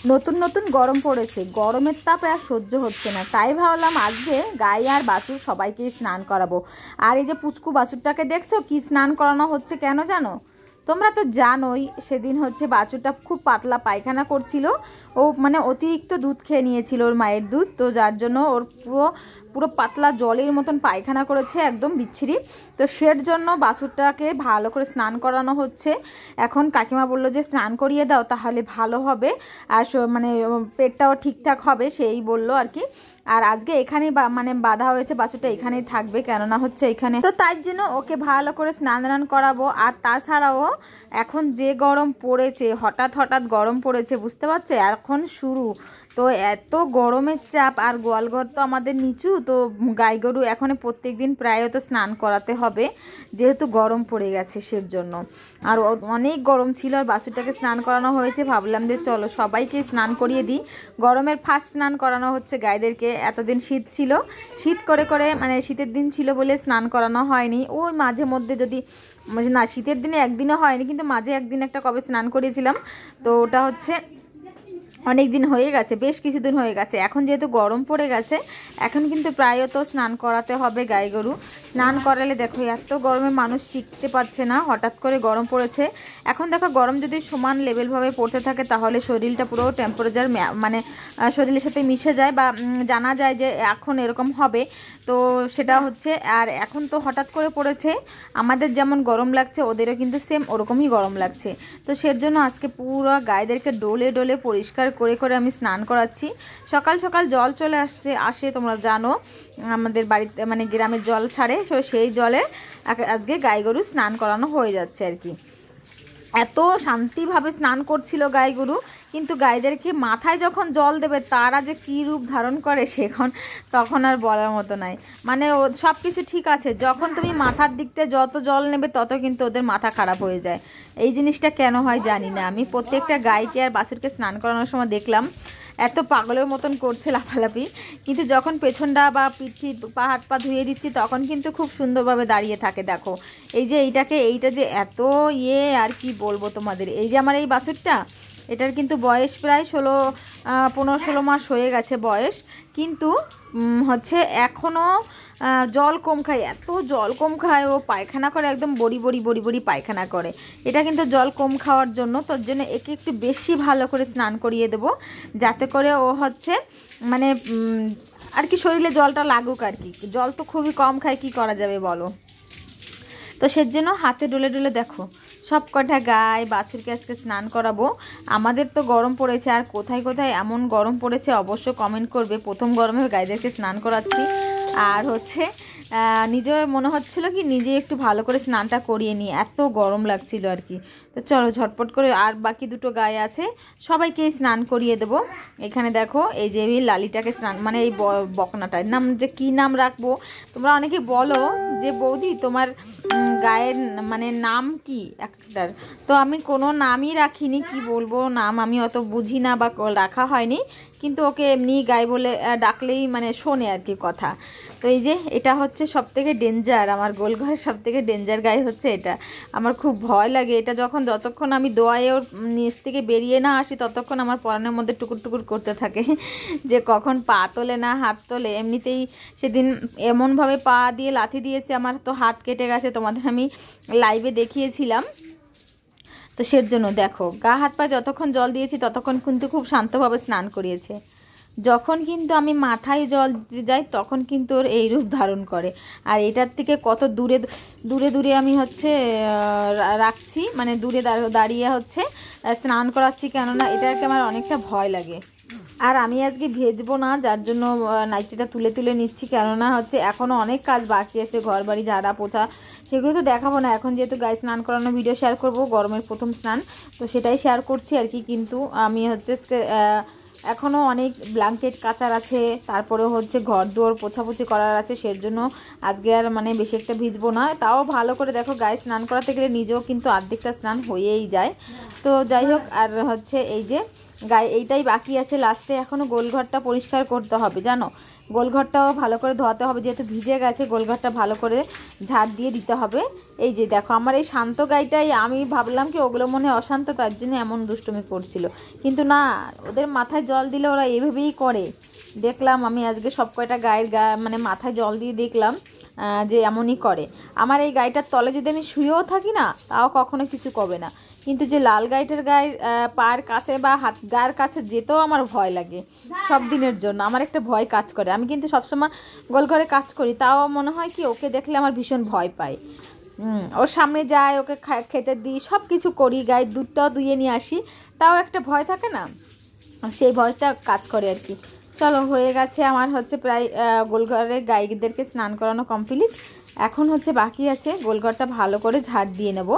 নতুন নতুন গরম পড়েছে, গরমের তাপে আর সহ্য হচ্ছে না, তাই ভাবলাম আজকে গাই আর বাছুর সবাইকে স্নান করাবো। আর এই যে পুচকু বাছুরটাকে দেখছো কি স্নান করানো হচ্ছে কেন জানো? তোমরা তো জানোই সেদিন হচ্ছে বাছুরটা খুব পাতলা পায়খানা করছিল। ও মানে অতিরিক্ত দুধ খেয়ে নিয়েছিল, ওর মায়ের দুধ, তো যার জন্য ওর পুরো পুরো পাতলা জলের মতন পায়খানা করেছে, একদম বিচ্ছিরি। তো সের জন্য বাছুরটাকে ভালো করে স্নান করানো হচ্ছে। এখন কাকিমা বললো যে স্নান করিয়ে দাও তাহলে ভালো হবে, আর মানে পেটটাও ঠিকঠাক হবে, সেই বললো আর কি। আর আজকে এখানেই মানে বাঁধা হয়েছে, বাছুরটা এখানেই থাকবে, কেননা হচ্ছে এখানে, তো তার জন্য ওকে ভালো করে স্নান টান করাবো। আর তাছাড়াও এখন যে গরম পড়েছে, হঠাৎ হঠাৎ গরম পড়েছে, বুঝতে পারছে এখন শুরু, তো এত গরমের চাপ। আর গোয়ালঘর তো আমাদের নিচু, তো গাই গরু এখন প্রত্যেক দিন প্রায় তো স্নান করাতে হবে, যেহেতু গরম পড়ে গেছে সের জন্য। আর অনেক গরম ছিল, আর বাছুরটাকে স্নান করানো হয়েছে, ভাবলাম যে চলো সবাইকে স্নান করিয়ে দিই। গরমের ফার্স্ট স্নান করানো হচ্ছে গাইদেরকে। এতদিন শীত ছিল, শীত করে করে মানে শীতের দিন ছিল বলে স্নান করানো হয়নি। ওই মাঝে মধ্যে যদি না, শীতের দিনে একদিনও হয়নি, কিন্তু মাঝে একদিন একটা কবে স্নান করিয়েছিলাম, তো ওটা হচ্ছে অনেক দিন হয়ে গেছে, বেশ কিছুদিন হয়ে গেছে। এখন যেহেতু গরম পড়ে গেছে, এখন কিন্তু প্রায়ত স্নান করাতে হবে গাই গরু। স্নান করালে দেখো এত গরমে মানুষ টিকতে পারছে না, হঠাৎ করে গরম পড়েছে। এখন দেখো গরম যদি সমান লেভেলভাবে পড়তে থাকে তাহলে শরীরটা পুরো টেম্পারেচার মানে শরীরের সাথে মিশে যায়, বা জানা যায় যে এখন এরকম হবে, তো সেটা হচ্ছে। আর এখন তো হঠাৎ করে পড়েছে, আমাদের যেমন গরম লাগছে ওদেরও কিন্তু সেম ওরকমই গরম লাগছে। তো সের জন্য আজকে পুরো গাইদেরকে ডলে ডলে পরিষ্কার করে করে আমি স্নান করাচ্ছি। সকাল সকাল জল চলে আসে তোমরা জানো, আমাদের বাড়িতে মানে গ্রামের জল ছাড়ে, তো সেই জলে আজকে গাই গরু স্নান করানো হয়ে যাচ্ছে আর কি। এত শান্তিভাবে স্নান করছিল গাই গরু, কিন্তু গাইদেরকে মাথায় যখন জল দেবে তারা যে কী রূপ ধারণ করে তখন আর বলার মতো নাই। মানে ও সব কিছু ঠিক আছে, যখন তুমি মাথার দিকতে যত জল নেবে তত কিন্তু ওদের মাথা খারাপ হয়ে যায়। এই জিনিসটা কেন হয় জানি না। আমি প্রত্যেকটা গাইকে আর বাছুরকে স্নান করানোর সময় দেখলাম এত পাগলের মতন করছে লাফালাফি, কিন্তু যখন পেছনটা বা পিঠি পা হাত পা ধুয়ে দিচ্ছি তখন কিন্তু খুব সুন্দরভাবে দাঁড়িয়ে থাকে। দেখো এই যে এইটা যে এত আর কি বলবো তোমাদের। এই যে আমার এই বাছুরটা, এটার কিন্তু বয়স প্রায় 15-16 মাস হয়ে গেছে বয়স, কিন্তু হচ্ছে এখনও জল কম খায়, এত জল কম খায়, ও পায়খানা করে একদম বড়ি বড়ি বড়ি বড়ি পায়খানা করে। এটা কিন্তু জল কম খাওয়ার জন্য, তোর জন্য একে একটু বেশি ভালো করে স্নান করিয়ে দেবো, যাতে করে ও হচ্ছে মানে আর কি শরীরে জলটা লাগুক আর কি। জল তো খুবই কম খায়, কি করা যাবে বলো। তো সের জন্য হাতে ডলে ডলে দেখো সব কটা গাই বাছুরকে আজকে স্নান করাবো। আমাদের তো গরম পড়েছে, আর কোথায় কোথায় এমন গরম পড়েছে অবশ্য কমেন্ট করবে। প্রথম গরমে গাইদেরকে স্নান করাচ্ছি, আর হচ্ছে নিজে মনে হচ্ছিল কি নিজে একটু ভালো করে স্নানটা করিয়ে নিই, এত গরম লাগছিল আর কি। তো চলো ঝটপট করে, আর বাকি দুটো গায়ে আছে সবাইকে স্নান করিয়ে দেবো। এখানে দেখো এই যে লালিটাকে স্নান, মানে এই বকনাটার নাম যে কী নাম রাখবো, তোমরা অনেকে বলো যে বৌদি তোমার গায়ের মানে নাম কি একটার, তো আমি কোনো নামই রাখিনি, কি বলবো নাম আমি অত বুঝি না বা রাখা হয়নি, কিন্তু ওকে এমনি গাই বলে ডাকলেই মানে শোনে আর কি কথা। তো এই যে এটা হচ্ছে সবথেকে ডেঞ্জার, আমার গোলঘরের সবথেকে ডেঞ্জার গাই হচ্ছে এটা। আমার খুব ভয় লাগে এটা, যতক্ষণ আমি দোয়ায় ওর নিচ থেকে বেরিয়ে না আসি ততক্ষণ আমার পরানের মধ্যে টুকুর টুকুর করতে থাকে যে কখন পা তোলে না হাত তোলে। এমনিতেই সেদিন এমনভাবে পা দিয়ে লাথি দিয়েছে, আমার তো হাত কেটে গেছে, তোমাদের আমি লাইভে দেখিয়েছিলাম। তো সের জন্য দেখো গা হাত পা যতক্ষণ জল দিয়েছি ততক্ষণ কিন্তু খুব শান্তভাবে স্নান করিয়েছে। যখন কিন্তু আমি মাথায় জল দিতে যাই তখন কিন্তু ওর এই রূপ ধারণ করে। আর এটার থেকে কত দূরে দূরে দূরে আমি হচ্ছে রাখছি, মানে দূরে দাঁড়িয়ে হচ্ছে স্নান করাচ্ছি, কেননা এটাকে আমার অনেকটা ভয় লাগে। আর আমি আজকে ভেজবো না, যার জন্য নাইটিটা তুলে তুলে নিচ্ছি, কেননা হচ্ছে এখনও অনেক কাজ বাকি আছে, ঘর বাড়ি ঝাড়া পোছা, সেগুলো তো দেখাবো না এখন, যেহেতু গায়ে স্নান করানো ভিডিও শেয়ার করব, গরমের প্রথম স্নান, তো সেটাই শেয়ার করছি আর কি। কিন্তু আমি হচ্ছে এখনও অনেক ব্ল্যাঙ্কেট কাচার আছে, তারপরে হচ্ছে ঘর দুয়ার পোছাপুছি করার আছে, সের জন্য আজকে আর মানে বেশি একটা ভিজবো না। তাও ভালো করে দেখো গায়ে স্নান করাতে গেলে নিজেও কিন্তু অর্ধেকটা স্নান হয়েই যায়। তো যাই হোক, আর হচ্ছে এই যে গায়ে এইটাই বাকি আছে লাস্টে, এখনও গোলঘরটা পরিষ্কার করতে হবে জানো। গোলঘরটাও ভালো করে ধোয়াতে হবে, যেহেতু ভিজে গেছে গোলঘরটা ভালো করে ঝাড় দিয়ে দিতে হবে। এই যে দেখো আমার এই শান্ত গাইটাই, আমি ভাবলাম কি ওগুলো মনে হয় অশান্ত, তার জন্য এমন দুষ্টুমি করছিল, কিন্তু না, ওদের মাথায় জল দিলে ওরা এভাবেই করে। দেখলাম আমি আজকে সব কয়টা গায়ের মানে মাথায় জল দিয়ে দেখলাম যে এমনই করে। আমার এই গাইটার তলে যদি আমি শুয়েও থাকি না, তাও কখনো কিছু করবে না, কিন্তু যে লাল গাইটার গায়ের পায়ের কাছে বা গায়ের কাছে যেতেও আমার ভয় লাগে সব দিনের জন্য, আমার একটা ভয় কাজ করে। আমি কিন্তু সবসময় গোলঘরে কাজ করি, তাও মনে হয় কি ওকে দেখলে আমার ভীষণ ভয় পাই। ওর সামনে যাই, ওকে খেতে দিই, সব কিছু করি, গায়ের দুধটাও দুইয়ে নিয়ে আসি, তাও একটা ভয় থাকে না, সেই ভয়টা কাজ করে আর কি। চলো হয়ে গেছে আমার হচ্ছে প্রায় গোলঘরে গাইদেরকে স্নান করানো কমপ্লিট। এখন হচ্ছে বাকি আছে গোলঘরটা ভালো করে ঝাড় দিয়ে নেব।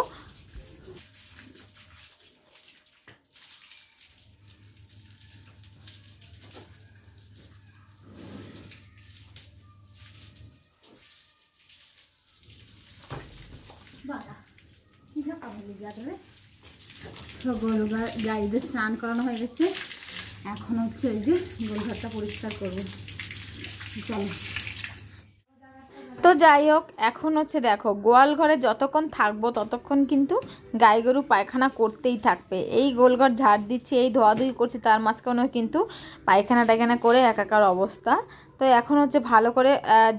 গাইদের স্নান করানো হয়ে গেছে, এখন হচ্ছে ওই যে গোলঘরটা পরিষ্কার করবো। চলো, তো যাই হোক, এখন হচ্ছে দেখো গোয়াল ঘরে যতক্ষণ থাকবো ততক্ষণ কিন্তু গাই গরু পায়খানা করতেই থাকবে। এই গোলঘর ঝাড় দিচ্ছি, এই ধোয়াধুয়ি করছি, তার মাঝখানেও কিন্তু পায়খানা টায়খানা করে একাকার অবস্থা। তো এখন হচ্ছে ভালো করে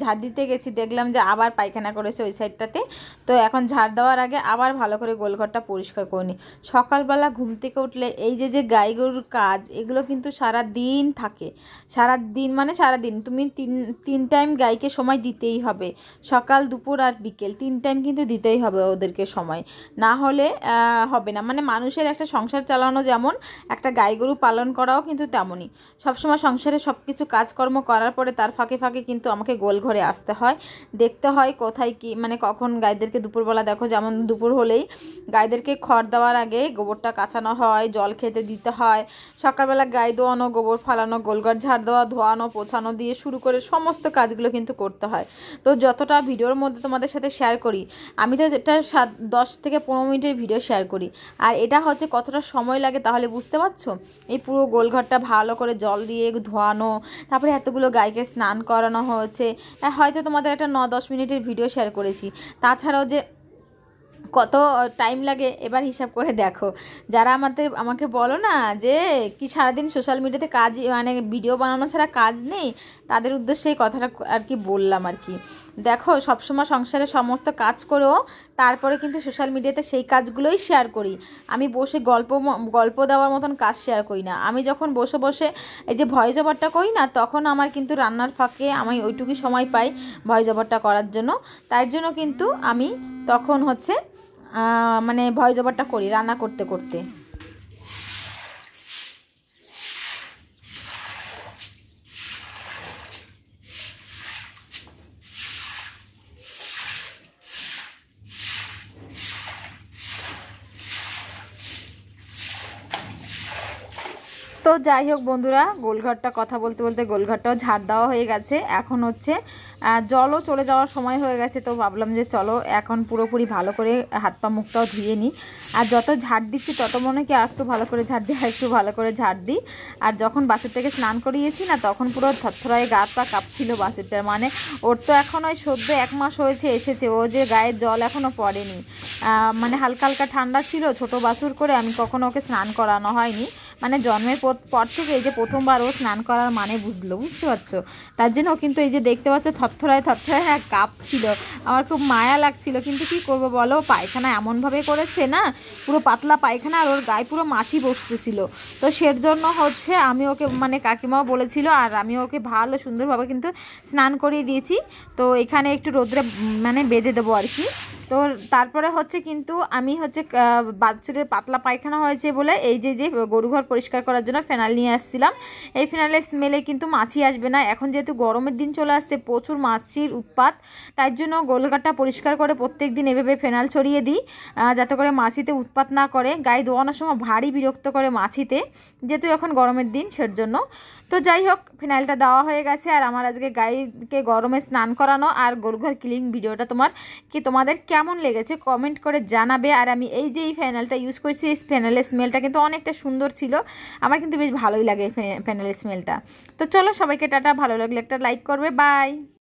ঝাড় দিতে গেছি, দেখলাম যে আবার পায়খানা করেছে ওই সাইডটাতে। তো এখন ঝাড় দেওয়ার আগে আবার ভালো করে গোলঘরটা পরিষ্কার করে নিই। সকালবেলা ঘুম থেকে উঠলে এই যে গাই গরুর কাজ, এগুলো কিন্তু সারা দিন থাকে, সারা দিন মানে সারা দিন তুমি তিন টাইম গাইকে সময় দিতেই হবে, সকাল দুপুর আর বিকেল 3 টাইম কিন্তু দিতেই হবে ওদেরকে সময়, না হলে হবে না। মানে মানুষের একটা সংসার চালানো যেমন, একটা গাই গরু পালন করাও কিন্তু তেমনই। সবসময় সংসারে সব কিছু কাজকর্ম করার পরে তার ফাঁকে ফাঁকে কিন্তু আমাকে গোলঘরে আসতে হয়, দেখতে হয় কোথায় কি, মানে কখন গাইদেরকে দুপুরবেলা দেখো যেমন দুপুর হলেই গাইদেরকে খড় দেওয়ার আগে গোবরটা কাচানো হয়, জল খেতে দিতে হয়, সকালবেলা গাই দোয়ানো, গোবর ফালানো, গোলঘর ঝাড় দেওয়া, ধোয়ানো পোছানো দিয়ে শুরু করে সমস্ত কাজগুলো কিন্তু করতে হয়। তো যতটা ভিডিওর মধ্যে তোমাদের সাথে শেয়ার করি, আমি তো যেটা 10 থেকে 15 মিনিটের ভিডিও শেয়ার করি, আর এটা হচ্ছে কতটা সময় লাগে তাহলে বুঝতে পারছো। এই পুরো গোলঘরটা ভালো করে জল দিয়ে ধোয়ানো, তারপরে এতগুলো গাইকে স্নান করানো হয়েছে, হয়তো তোমাদের একটা 9-10 মিনিটের ভিডিও শেয়ার করেছি, তাছাড়াও যে কত টাইম লাগে এবার হিসাব করে দেখো। যারা আমাকে বলো না যে কি সারাদিন সোশ্যাল মিডিয়াতে কাজ, মানে ভিডিও বানানো ছাড়া কাজ নেই, তাদের উদ্দেশ্যে এই কথাটা আর কি বললাম আর কি। দেখো সবসময় সংসারে সমস্ত কাজ করেও তারপরে কিন্তু সোশ্যাল মিডিয়াতে সেই কাজগুলোই শেয়ার করি, আমি বসে গল্প দেওয়ার মতন কাজ শেয়ার করি না। আমি যখন বসে বসে এই যে ভয়েস ওভারটা করি না, তখন আমার কিন্তু রান্নার ফাঁকে আমি ওইটুকুই সময় পাই ভয়েস ওভারটা করার জন্য, তার জন্য কিন্তু আমি তখন হচ্ছে মানে ভয়েস ওভারটা করি রান্না করতে করতে। তো যাই হোক বন্ধুরা, গোলঘরটা কথা বলতে বলতে গোলঘরটাও ঝাড় দেওয়া হয়ে গেছে, এখন হচ্ছে জলও চলে যাওয়ার সময় হয়ে গেছে, তো ভাবলাম যে চলো এখন পুরোপুরি ভালো করে হাত পা মুখটাও ধুয়ে নিই। আর যত ঝাড় দিচ্ছি তত মনে কি আর একটু ভালো করে ঝাড় দিই, আর একটু ভালো করে ঝাড় দিই। আর যখন বাছুরটাকে স্নান করিয়েছি না, তখন পুরো থরথরায় গা পা কাঁপছিল বাছুরটার, মানে ওর তো এখন ওই সদ্য 1 মাস হয়েছে এসেছে, ও যে গায়ের জল এখনও পড়েনি, মানে হালকা হালকা ঠান্ডা ছিল, ছোট বাছুর করে আমি কখনো ওকে স্নান করানো হয়নি, মানে জন্মের পর থেকে এই যে প্রথমবার ও স্নান করার মানে বুঝতে পারছো, তার জন্য কিন্তু এই যে দেখতে পাচ্ছ থরথরায় হ্যাঁ কাঁপছিল, আমার খুব মায়া লাগছিল, কিন্তু কি করবো বলো, পায়খানা এমনভাবে করেছে না, পুরো পাতলা পায়খানা, আর ওর গায়ে পুরো মাছি বসতেছিল। তো সের জন্য হচ্ছে আমি ওকে, মানে কাকিমাও বলেছিল, আর আমি ওকে ভালো সুন্দরভাবে কিন্তু স্নান করিয়ে দিয়েছি। তো এখানে একটু রোদ্রে মানে বেঁধে দেবো আর কি। তো তারপরে হচ্ছে কিন্তু আমি হচ্ছে বাছুরের পাতলা পায়খানা হয়েছে বলে এই যে গরুঘর পরিষ্কার করার জন্য ফেনাল নিয়ে আসছিলাম। এই ফেনালের স্মেলে কিন্তু মাছি আসবে না, এখন যেহেতু গরমের দিন চলে আসছে, প্রচুর মাছির উৎপাত, তাই জন্য গোলঘরটা পরিষ্কার করে প্রত্যেক দিন এভাবে ফেনাল ছড়িয়ে দিই, যাতে করে মাছিতে উৎপাত না করে। গায়ে ধোয়ানোর সময় ভারী বিরক্ত করে মাছিতে, যেহেতু এখন গরমের দিন সের জন্য। তো যাই হোক, ফিনাইলটা দেওয়া হয়ে গেছে, আর আমার আজকে গাইকে গরমে স্নান করানো আর গোলঘর ক্লিন ভিডিওটা তোমাদের কেমন লেগেছে কমেন্ট করে জানাবে। আর আমি এই যে এই ফ্যানেলটা ইউজ করছি, এই ফ্যানেলের স্মেলটা কিন্তু অনেকটা সুন্দর ছিল, আমার কিন্তু বেশ ভালোই লাগে ফেনাইলের স্মেলটা। তো চলো সবাইকে টাটা, ভালো লাগলে একটা লাইক করবে, বাই।